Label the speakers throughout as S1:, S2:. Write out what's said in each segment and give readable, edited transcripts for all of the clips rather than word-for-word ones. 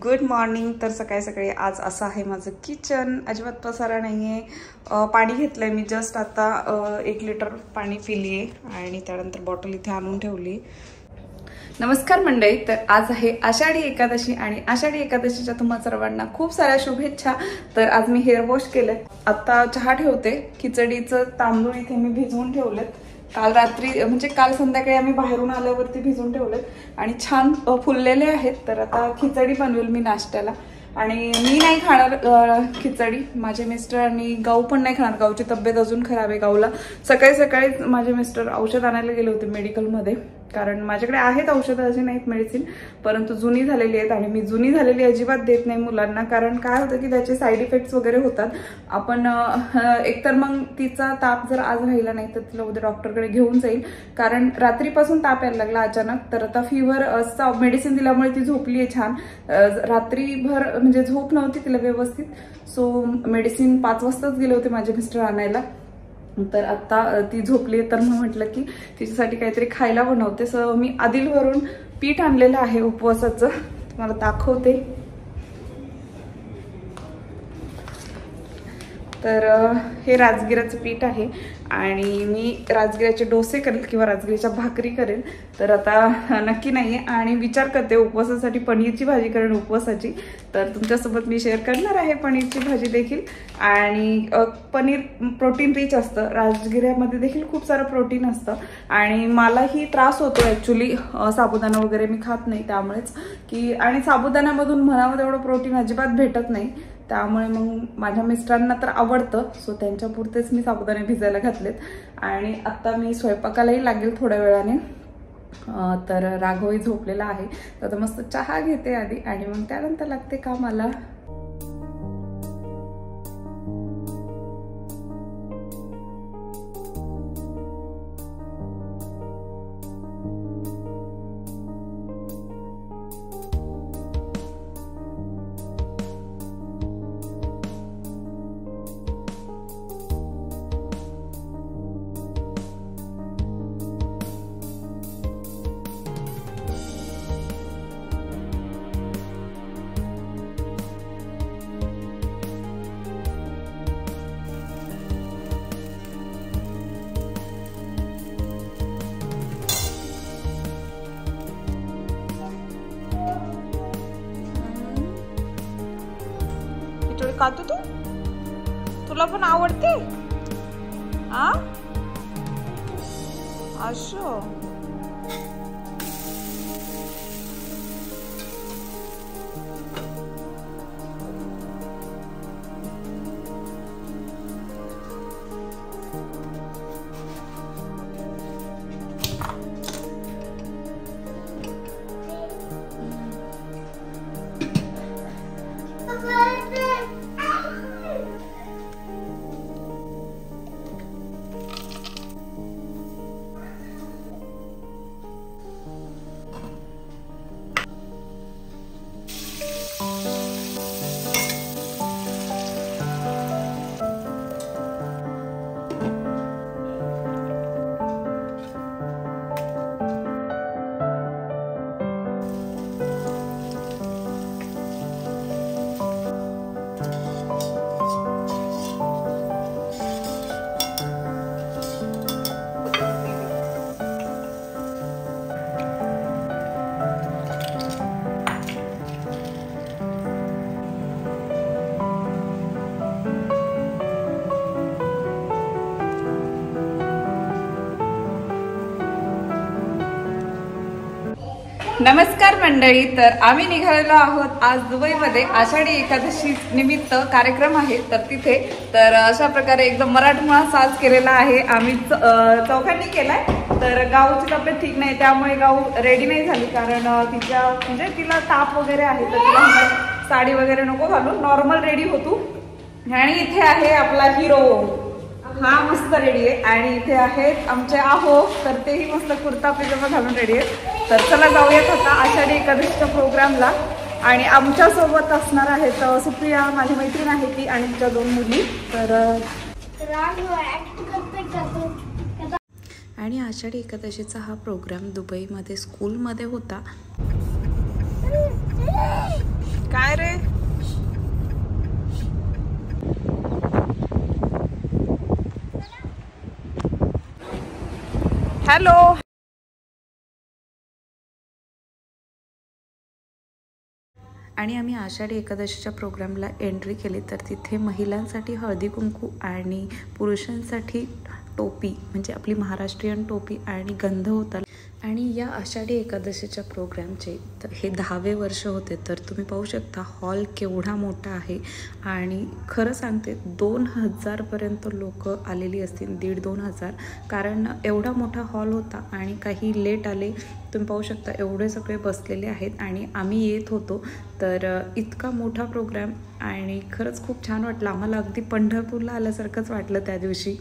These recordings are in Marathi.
S1: Good morning. तर सकाळी सकाळी आज असं आहे माझं किचन, अजिबात पसारा नाही आहे। पाणी घेतलंय मी जस्ट आता 1 लिटर पाणी पिली आहे आणि त्यानंतर बॉटल इथे आणून ठेवली। नमस्कार मंडळी, तर आज आहे आषाढी एकादशी आणि आषाढी एकादशीच्या तुम्हा सर्वांना खूप साऱ्या शुभेच्छा। तर आज मी हेअर वॉश केलंय, आता चहा ठेवते। खिचडीचं तांदूळ इथे मी भिजवून ठेवलेत, काल रात्री म्हणजे काल संध्याकाळी आम्ही बाहेरून आल्यावरती भिजवून ठेवलेत आणि छान फुललेले आहेत। तर आता खिचडी बनवेल मी नाश्त्याला आणि मी नाही खाणार खिचडी, माझे मिस्टर आणि गाऊ पण नाही खाणार। गाऊची तब्येत अजून खराब आहे। गाऊला सकाळी सकाळी माझे मिस्टर औषध आणायला गेले होते मेडिकलमध्ये, कारण माझ्याकडे आहेत औषधं, अशी नाहीत मेडिसिन, परंतु जुनी झालेली आहेत आणि मी जुनी झालेली अजिबात देत नाही मुलांना। कारण काय होतं की त्याचे साईड इफेक्ट्स वगैरे होतात। आपण एकतर मग तिचा ताप जर आज राहिला नाही तर तिला उद्या डॉक्टरकडे घेऊन जाईल, कारण रात्रीपासून ताप यायला लागला अचानक। तर आता फीवर मेडिसिन दिल्यामुळे ती झोपली आहे छान, रात्रीभर म्हणजे झोप नव्हती तिला व्यवस्थित। सो मेडिसिन 5 वाजताच गेले होते माझे मिस्टर आणायला, तर आता ती झोपली। तर मग म्हटलं की तिच्यासाठी काहीतरी खायला बनवते। सो मी आदिलवरून पीठ आणलेलं आहे उपवासाचं, तुम्हाला दाखवते। तर हे राजगिराचं पीठ आहे आणि मी राजगिराचे डोसे करेल किंवा राजगिराच्या भाकरी करेल, तर आता नक्की नाहीये। आणि विचार करते उपवासासाठी पनीरची भाजी करेन उपवासाची, तर तुमच्यासोबत मी शेअर करणार आहे पनीरची भाजी देखील। आणि पनीर प्रोटीन रिच असतं, राजगिऱ्यामध्ये देखील खूप सारं प्रोटीन असतं आणि मलाही त्रास होतो ॲक्च्युली, साबुदाणा वगैरे मी खात नाही त्यामुळेच की, आणि साबुदाण्यामधून म्हणावं तेवढं प्रोटीन अजिबात भेटत नाही, त्यामुळे मग माझ्या मिस्टरांना तर आवडतं। सो त्यांच्या पुरतेच मी साबुदाणे भिजायला घातलेत आणि आता मी स्वयंपाकालाही लागेल थोड्या वेळाने। तर राघवही झोपलेला आहे, तर मस्त चहा घेते आधी आणि मग त्यानंतर लागते कामाला। खातो तू, तुला पण आवडते आ असो। नमस्कार मंडळी, तर आम्ही निघालेलो आहोत आज दुबईमध्ये। आषाढी एकादशी निमित्त कार्यक्रम आहे तर तिथे, तर अशा प्रकारे एकदम मराठमोळा साज केलेला आहे आम्ही चौघांनी केलाय। तर गाऊची तब्येत ठीक नाही त्यामुळे गाऊ रेडी नाही झाली, कारण तिच्या म्हणजे तिला ताप वगैरे आहे, तर तिला साडी वगैरे नको घालून नॉर्मल रेडी होतो। आणि इथे आहे आपला हिरो, हा मस्त रेडी आहे आणि इथे आहेत आमचे आहो, तर तेही मस्त कुर्ता पायजामा घालून रेडी आहे। तर चला जाऊयात आता आषाढी एकादशीच्या प्रोग्रामला। आणि आमच्या सोबत असणार आहेत सुप्रिया, माझी मैत्रीण आहे ती, आणि तिच्या 2 मुली। तर
S2: आणि आषाढी एकादशीचा हा प्रोग्राम दुबईमध्ये स्कूलमध्ये होता।
S1: काय हॅलो.
S2: आणि आम्ही आषाढी एकादशीच्या प्रोग्रामला एंट्री केली तर तिथे महिलांसाठी हळदी कुंकू आणि पुरुषांसाठी टोपी म्हणजे आपली महाराष्ट्रीयन टोपी आणि गंध होता. आणि या आषाढी एकादशीच्या प्रोग्रामचे तर हे 10वे वर्ष होते. तर तुम्ही पाहू शकता हॉल केवढा मोठा आहे आणि खरं सांगते 2000पर्यंत लोक आलेली असतील, 1500, कारण एवढा मोठा हॉल होता आणि काही लेट आले. तुम्ही पाहू शकता एवढे सगळे बसलेले आहेत आणि आम्ही येत होतो. तर इतका मोठा प्रोग्राम आणि खरंच खूप छान वाटलं आम्हाला. अगदी पंढरपूरला आल्यासारखंच वाटलं त्या दिवशी.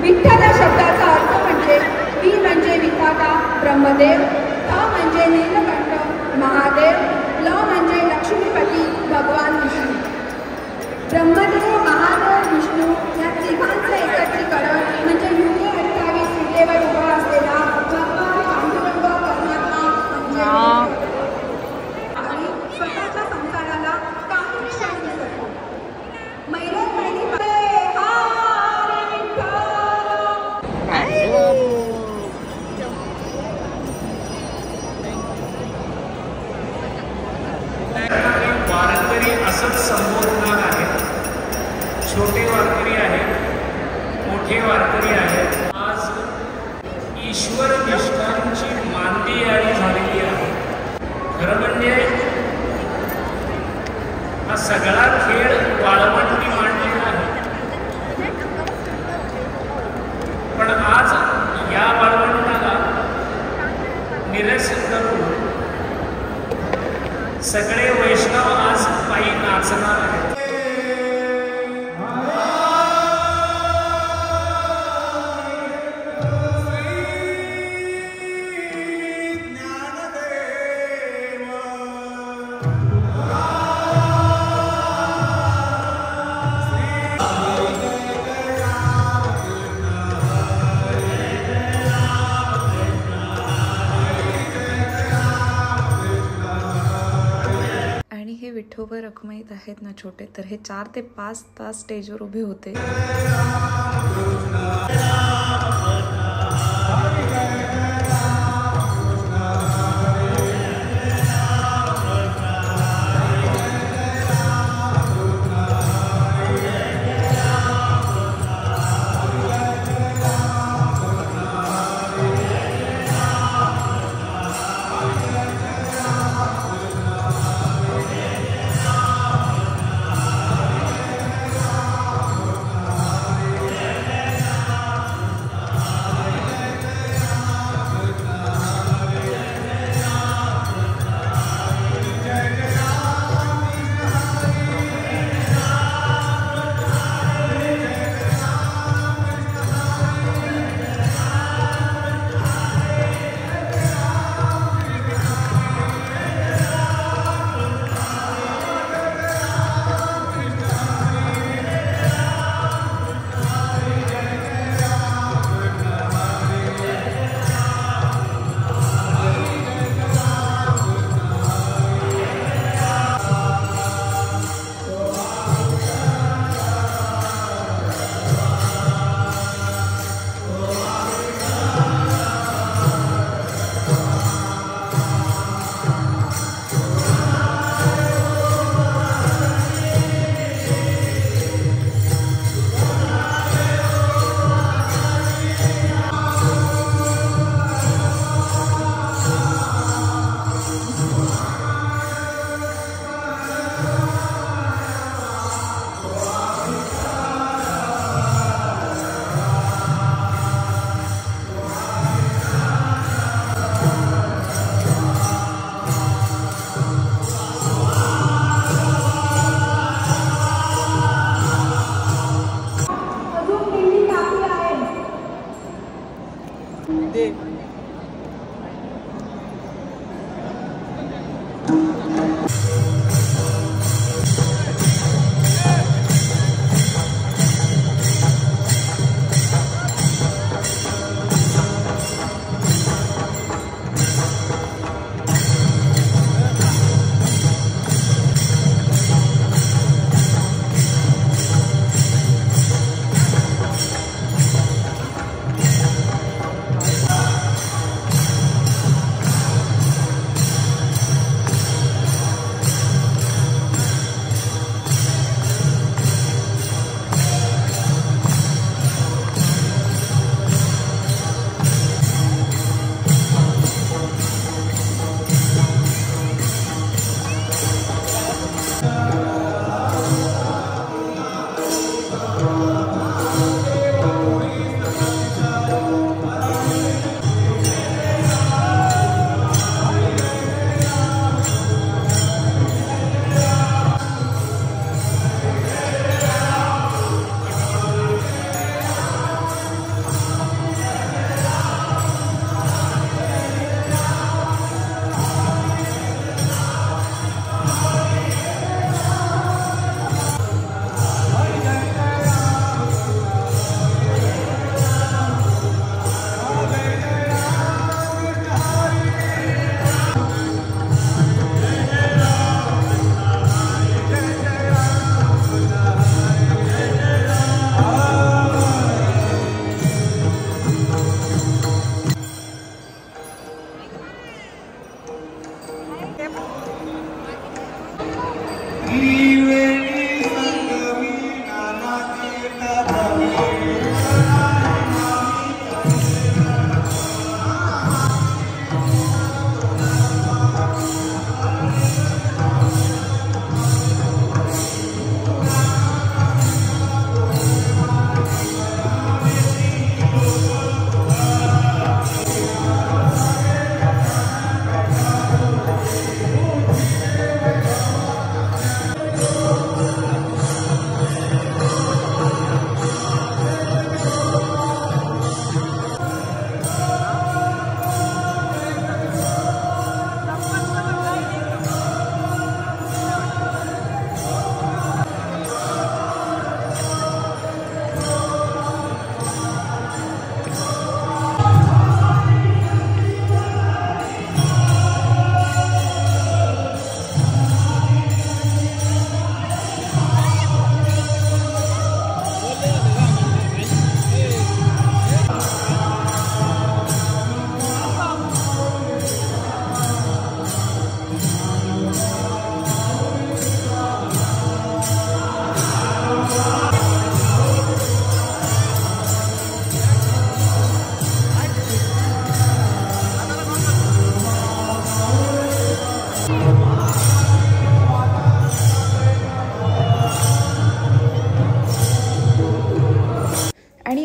S3: विठ्ठल या शब्दाचा अर्थ म्हणजे वि म्हणजे विधाता ब्रह्मदेव, ठ म्हणजे नीलकंठ महादेव, ल म्हणजे लक्ष्मीपती भगवान विष्णू. ब्रह्मदेव, महादेव, विष्णू या तिघांचं एकत्रीकरण म्हणजे युग 28 विटेवर उभा असलेला भगवान पांडुरंग परमात्मा म्हणजे आणि स्वतःच्या संसाराला काही क्षण दिसत मैलोन मैली
S4: वारकरी असंच संबोधणार आहेत. छोटे वारकरी आहेत, मोठे वारकरी आहेत. आज ईश्वर निष्ठांची मांदी यारी झालेली आहे. खरं म्हणजे हा सगळा खेळ वाळवंटी मांडलेला आहे. पण आज या वाळवंटाला निरस करून सगळे वैष्णव आज पायी नाचणार आहेत.
S2: विठोबा रखुमाईत आहेत ना छोटे, तर हे 4 ते 5 तास स्टेजवर उभे होते.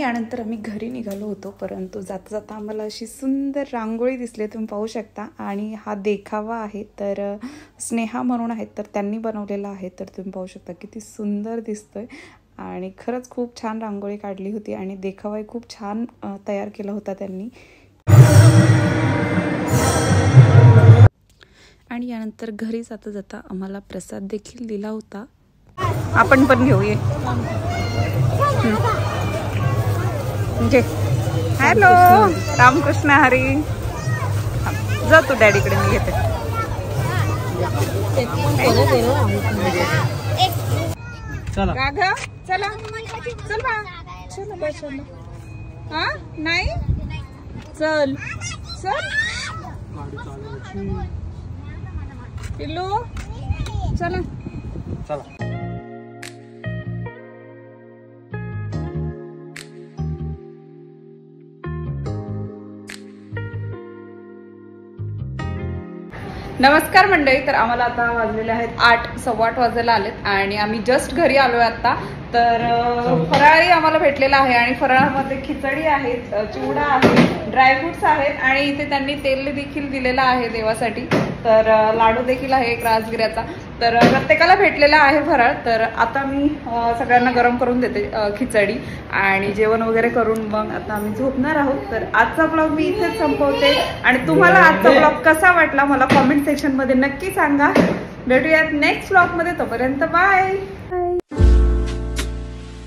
S1: यानंतर आम्ही घरी निघालो होतो, परंतु जाता जाता आम्हाला अशी सुंदर रांगोळी दिसली, तुम्ही पाहू शकता. आणि हा देखावा आहे, तर स्नेहा म्हणून आहेत, तर त्यांनी बनवलेला आहे. तर तुम्ही पाहू शकता किती सुंदर दिसतोय. आणि खरंच खूप छान रांगोळी काढली होती आणि देखावाही खूप छान तयार केला होता त्यांनी. आणि यानंतर घरी जाता जाता आम्हाला प्रसाद देखील दिला होता. आपण पण घेऊया. हॅलो, रामकृष्ण हरी. जा तू डॅडीकडे, मी घेते. चला चला चल बा, चल बा, चल. हा नाही चल चल पिल्लू, चला चला. नमस्कार मंडळी. तर आम्हाला आता वाजलेले आहेत 8, 8:15 वाजायला आलेत आणि आम्ही जस्ट घरी आलोय आता. तर फराळी आम्हाला भेटलेला आहे आणि फराळामध्ये खिचडी आहेत, चिवडा आहे, ड्रायफ्रुट्स आहेत आणि इथे त्यांनी तेल देखील दिलेलं आहे देवासाठी. तर लाडू देखील आहे एक राजगिऱ्याचा. तर प्रत्येकाला भेटलेला आहे फराळ. तर आता मी सगळ्यांना गरम करून देते खिचडी आणि जेवण वगैरे करून मग आता आम्ही झोपणार आहोत. तर आजचा ब्लॉग मी इथेच संपवते आणि तुम्हाला आजचा ब्लॉग कसा वाटला मला कॉमेंट सेक्शन मध्ये नक्की सांगा. भेटूयात नेक्स्ट ब्लॉग मध्ये. तोपर्यंत बाय.